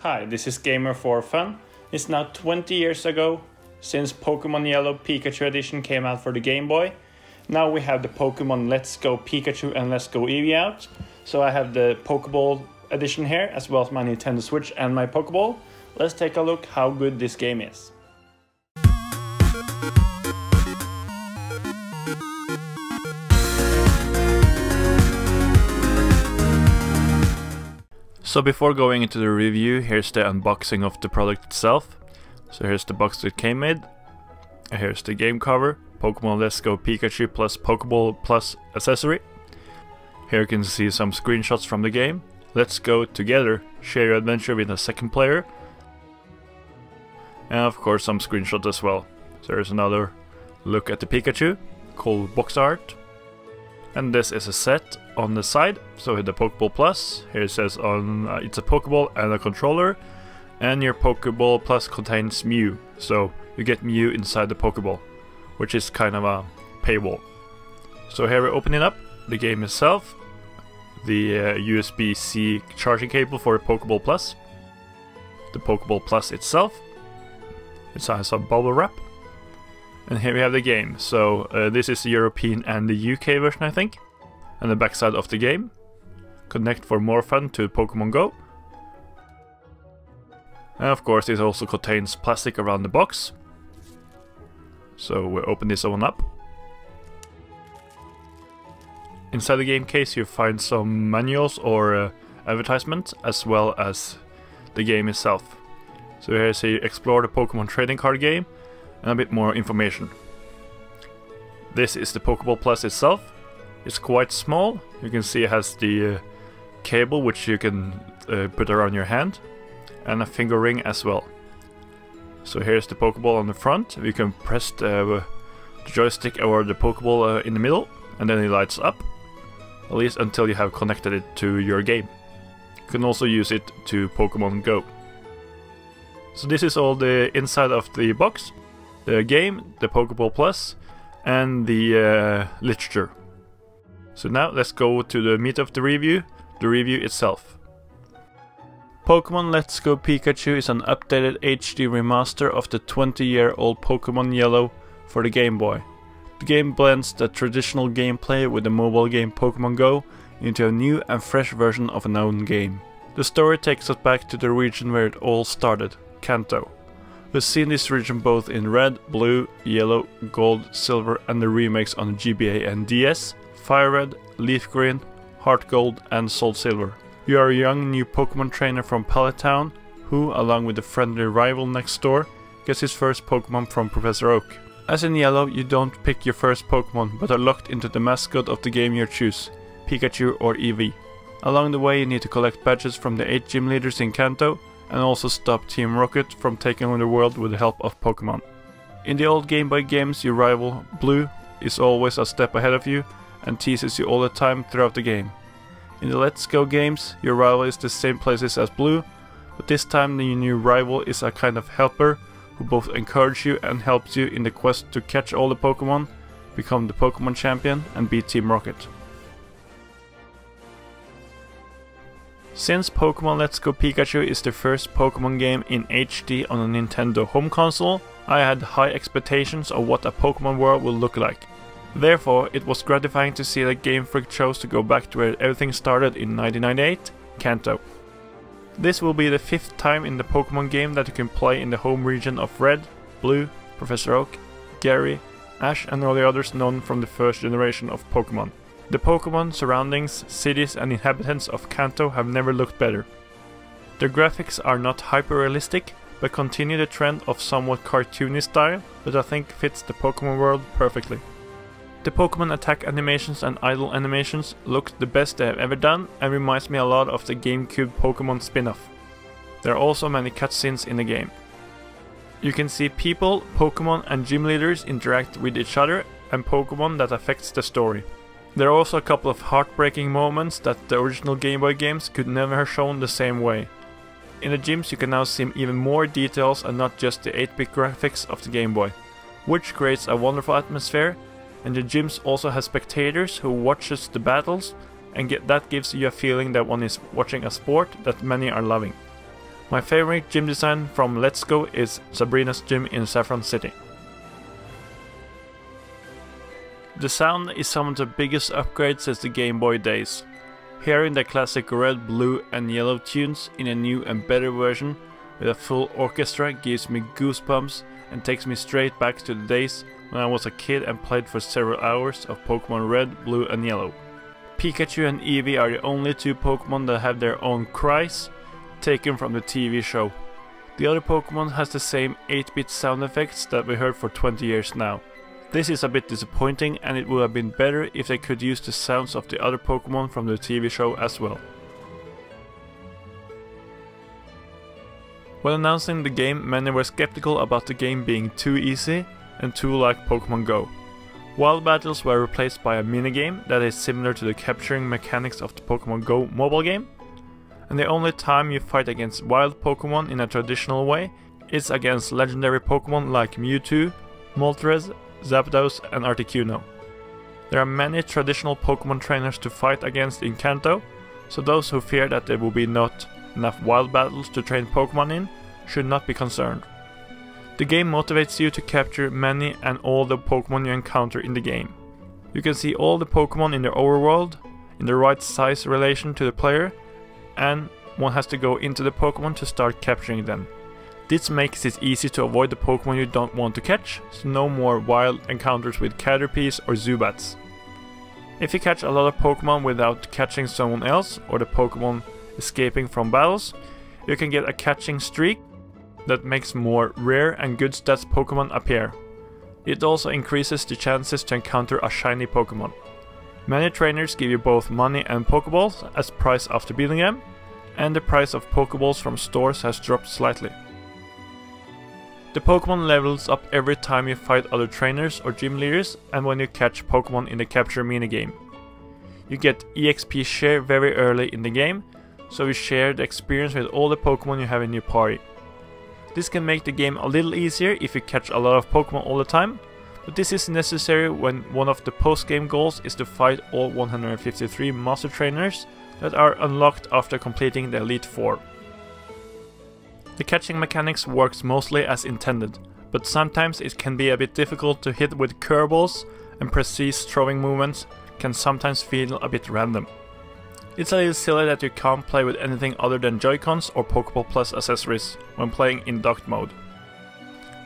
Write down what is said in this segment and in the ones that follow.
Hi, this is Gam3r4Fun. It's now 20 years ago since Pokemon Yellow Pikachu Edition came out for the Game Boy. Now we have the Pokemon Let's Go Pikachu and Let's Go Eevee out. So I have the Pokeball edition here, as well as my Nintendo Switch and my Pokeball. Let's take a look how good this game is. So before going into the review, here's the unboxing of the product itself. So here's the box that came with. Here's the game cover, Pokemon Let's Go Pikachu plus Pokeball plus accessory. Here you can see some screenshots from the game. Let's go together, share your adventure with a second player. And of course some screenshots as well. So here's another look at the Pikachu, cool box art. And this is a set on the side, so hit the Pokeball Plus. Here it says on it's a Pokeball and a controller, and your Pokeball Plus contains Mew, so you get Mew inside the Pokeball, which is kind of a paywall. So here we're opening up the game itself, the USB-C charging cable for the Pokeball Plus, the Pokeball Plus itself. It has a bubble wrap. And here we have the game. So this is the European and the UK version, I think. And the backside of the game. Connect for more fun to Pokemon Go. And of course it also contains plastic around the box. So we'll open this one up. Inside the game case you find some manuals or advertisements, as well as the game itself. So here's you explore the Pokemon trading card game. And a bit more information. This is the Pokeball Plus itself. It's quite small. You can see it has the cable which you can put around your hand, and a finger ring as well. So here's the Pokeball on the front. You can press the joystick or the Pokeball in the middle, and then it lights up, at least until you have connected it to your game. You can also use it to Pokemon Go. So this is all the inside of the box. The game, the Pokeball Plus, and the literature. So now let's go to the meat of the review itself. Pokemon Let's Go Pikachu is an updated HD remaster of the 20-year-old Pokemon Yellow for the Game Boy. The game blends the traditional gameplay with the mobile game Pokemon Go into a new and fresh version of a known game. The story takes us back to the region where it all started, Kanto. We've seen this region both in red, blue, yellow, gold, silver, and the remakes on GBA and DS, Fire Red, Leaf Green, Heart Gold, and Soul Silver. You are a young new Pokemon trainer from Pallet Town, who, along with a friendly rival next door, gets his first Pokemon from Professor Oak. As in Yellow, you don't pick your first Pokemon, but are locked into the mascot of the game you choose, Pikachu or Eevee. Along the way you need to collect badges from the 8 gym leaders in Kanto, and also stop Team Rocket from taking over the world with the help of Pokemon. In the old Game Boy games, your rival, Blue, is always a step ahead of you and teases you all the time throughout the game. In the Let's Go games, your rival is the same places as Blue, but this time the new rival is a kind of helper who both encourages you and helps you in the quest to catch all the Pokemon, become the Pokemon champion, and beat Team Rocket. Since Pokemon Let's Go Pikachu is the first Pokemon game in HD on a Nintendo home console, I had high expectations of what a Pokemon world will look like. Therefore, it was gratifying to see that Game Freak chose to go back to where everything started in 1998, Kanto. This will be the 5th time in the Pokemon game that you can play in the home region of Red, Blue, Professor Oak, Gary, Ash, and all the others known from the first generation of Pokemon. The Pokemon, surroundings, cities and inhabitants of Kanto have never looked better. The graphics are not hyper-realistic, but continue the trend of somewhat cartoony style that I think fits the Pokemon world perfectly. The Pokemon attack animations and idle animations look the best they have ever done and reminds me a lot of the GameCube Pokemon spin-off. There are also many cutscenes in the game. You can see people, Pokemon and gym leaders interact with each other and Pokemon that affects the story. There are also a couple of heartbreaking moments that the original Game Boy games could never have shown the same way. In the gyms you can now see even more details and not just the 8-bit graphics of the Game Boy, which creates a wonderful atmosphere, and the gyms also have spectators who watches the battles, and that gives you a feeling that one is watching a sport that many are loving. My favorite gym design from Let's Go is Sabrina's gym in Saffron City. The sound is some of the biggest upgrades since the Game Boy days. Hearing the classic red, blue and yellow tunes in a new and better version with a full orchestra gives me goosebumps and takes me straight back to the days when I was a kid and played for several hours of Pokemon Red, Blue and Yellow. Pikachu and Eevee are the only two Pokemon that have their own cries, taken from the TV show. The other Pokemon has the same 8-bit sound effects that we heard for 20 years now. This is a bit disappointing, and it would have been better if they could use the sounds of the other Pokemon from the TV show as well. When announcing the game, many were skeptical about the game being too easy and too like Pokemon Go. Wild battles were replaced by a minigame that is similar to the capturing mechanics of the Pokemon Go mobile game, and the only time you fight against wild Pokemon in a traditional way is against legendary Pokemon like Mewtwo, Moltres, Zapdos and Articuno. There are many traditional Pokemon trainers to fight against in Kanto, so those who fear that there will be not enough wild battles to train Pokemon in should not be concerned. The game motivates you to capture many and all the Pokemon you encounter in the game. You can see all the Pokemon in the overworld, in the right size relation to the player, and one has to go into the Pokemon to start capturing them. This makes it easy to avoid the Pokemon you don't want to catch, so no more wild encounters with Caterpies or Zubats. If you catch a lot of Pokemon without catching someone else, or the Pokemon escaping from battles, you can get a catching streak that makes more rare and good stats Pokemon appear. It also increases the chances to encounter a shiny Pokemon. Many trainers give you both money and Pokeballs as prize after beating them, and the price of Pokeballs from stores has dropped slightly. The Pokemon levels up every time you fight other trainers or gym leaders and when you catch Pokemon in the capture minigame. You get EXP share very early in the game, so you share the experience with all the Pokemon you have in your party. This can make the game a little easier if you catch a lot of Pokemon all the time, but this is necessary when one of the post-game goals is to fight all 153 Master Trainers that are unlocked after completing the Elite Four. The catching mechanics works mostly as intended, but sometimes it can be a bit difficult to hit with curveballs, and precise throwing movements can sometimes feel a bit random. It's a little silly that you can't play with anything other than Joy-Cons or Pokeball Plus accessories when playing in docked mode.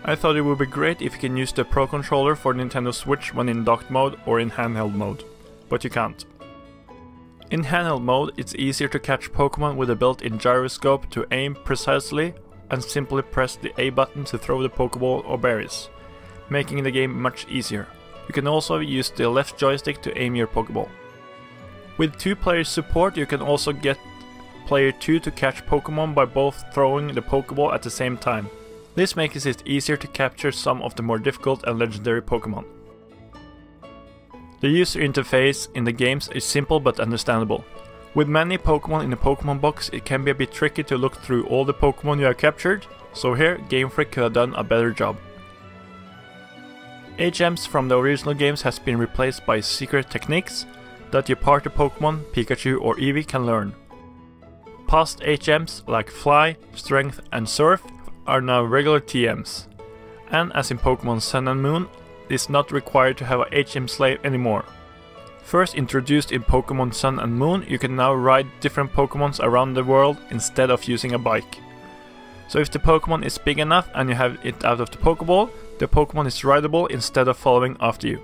I thought it would be great if you can use the Pro Controller for Nintendo Switch when in docked mode or in handheld mode, but you can't. In handheld mode, it's easier to catch Pokemon with a built-in gyroscope to aim precisely and simply press the A button to throw the Pokeball or berries, making the game much easier. You can also use the left joystick to aim your Pokeball. With 2-player support, you can also get player 2 to catch Pokemon by both throwing the Pokeball at the same time. This makes it easier to capture some of the more difficult and legendary Pokemon. The user interface in the games is simple but understandable. With many Pokemon in the Pokemon box, it can be a bit tricky to look through all the Pokemon you have captured, so here Gam3r4Fun could have done a better job. HMs from the original games has been replaced by secret techniques that your party Pokemon, Pikachu or Eevee can learn. Past HMs like Fly, Strength and Surf are now regular TMs, and as in Pokemon Sun and Moon, it is not required to have a HM slave anymore. First introduced in Pokemon Sun and Moon, you can now ride different Pokemons around the world instead of using a bike. So if the Pokemon is big enough and you have it out of the Pokeball, the Pokemon is rideable instead of following after you.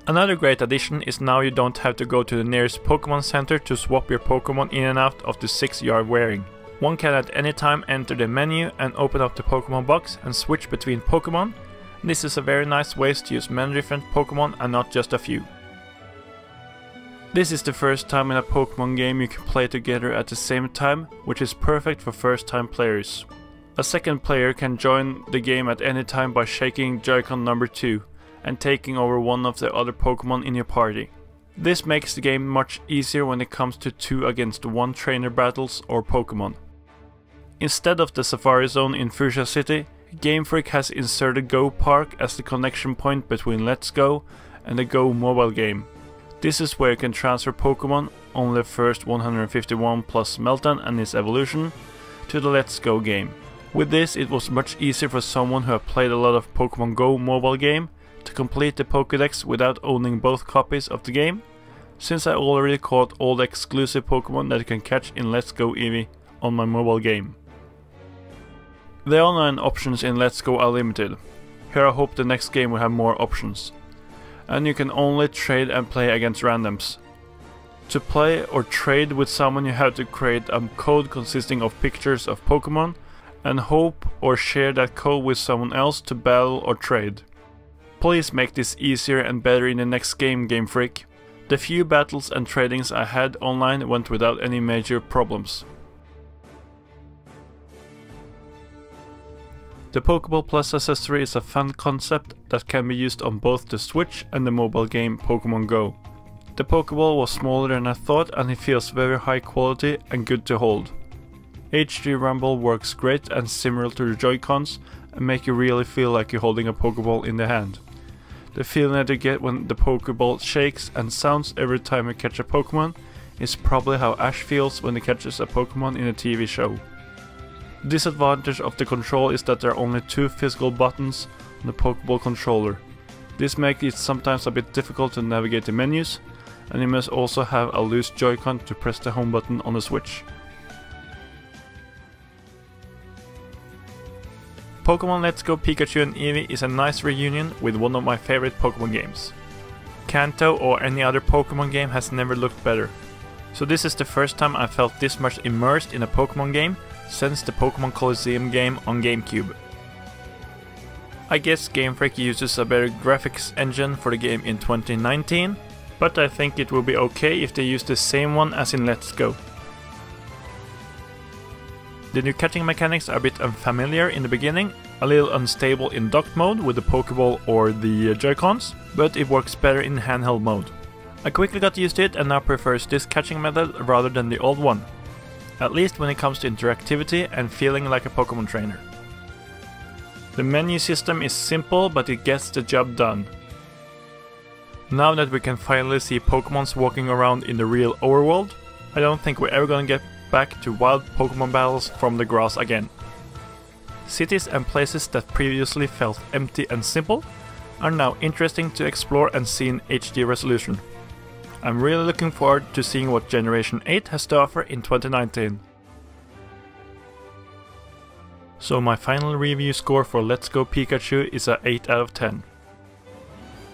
Another great addition is now you don't have to go to the nearest Pokemon Center to swap your Pokemon in and out of the 6 you are wearing. One can at any time enter the menu and open up the Pokemon box and switch between Pokemon. This is a very nice way to use many different Pokemon and not just a few. This is the first time in a Pokemon game you can play together at the same time, which is perfect for first time players. A second player can join the game at any time by shaking Joy-Con number 2 and taking over one of the other Pokemon in your party. This makes the game much easier when it comes to 2 against 1 trainer battles or Pokemon. Instead of the Safari Zone in Fuchsia City, Gam3r4Fun has inserted Go Park as the connection point between Let's Go and the Go mobile game. This is where you can transfer Pokemon only the first 151 plus Meltan and his evolution, to the Let's Go game. With this, it was much easier for someone who had played a lot of Pokemon Go mobile game to complete the Pokédex without owning both copies of the game, since I already caught all the exclusive Pokemon that you can catch in Let's Go Eevee on my mobile game. The online options in Let's Go are limited. Here I hope the next game will have more options. And you can only trade and play against randoms. To play or trade with someone, you have to create a code consisting of pictures of Pokemon and hope or share that code with someone else to battle or trade. Please make this easier and better in the next game, Gam3r4Fun. The few battles and tradings I had online went without any major problems. The Pokeball Plus accessory is a fun concept that can be used on both the Switch and the mobile game Pokemon Go. The Pokeball was smaller than I thought and it feels very high quality and good to hold. HD Rumble works great and similar to the Joy-Cons and make you really feel like you're holding a Pokeball in the hand. The feeling that you get when the Pokeball shakes and sounds every time you catch a Pokemon is probably how Ash feels when he catches a Pokemon in a TV show. The disadvantage of the control is that there are only 2 physical buttons on the Pokeball controller. This makes it sometimes a bit difficult to navigate the menus, and you must also have a loose Joy-Con to press the home button on the Switch. Pokemon Let's Go Pikachu and Eevee is a nice reunion with one of my favorite Pokemon games. Kanto or any other Pokemon game has never looked better. So this is the first time I felt this much immersed in a Pokemon game since the Pokemon Colosseum game on GameCube. I guess Gam3r4Fun uses a better graphics engine for the game in 2019, but I think it will be okay if they use the same one as in Let's Go. The new catching mechanics are a bit unfamiliar in the beginning, a little unstable in docked mode with the Pokeball or the Joy-Cons, but it works better in handheld mode. I quickly got used to it and now prefers this catching method rather than the old one, at least when it comes to interactivity and feeling like a Pokemon trainer. The menu system is simple, but it gets the job done. Now that we can finally see Pokemons walking around in the real overworld, I don't think we're ever gonna get back to wild Pokemon battles from the grass again. Cities and places that previously felt empty and simple are now interesting to explore and see in HD resolution. I'm really looking forward to seeing what Generation 8 has to offer in 2019. So my final review score for Let's Go Pikachu is a 8 out of 10.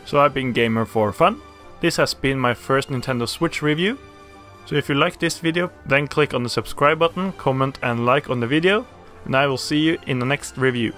So I've been Gam3r4Fun. This has been my first Nintendo Switch review. So if you like this video, then click on the subscribe button, comment and like on the video, and I will see you in the next review.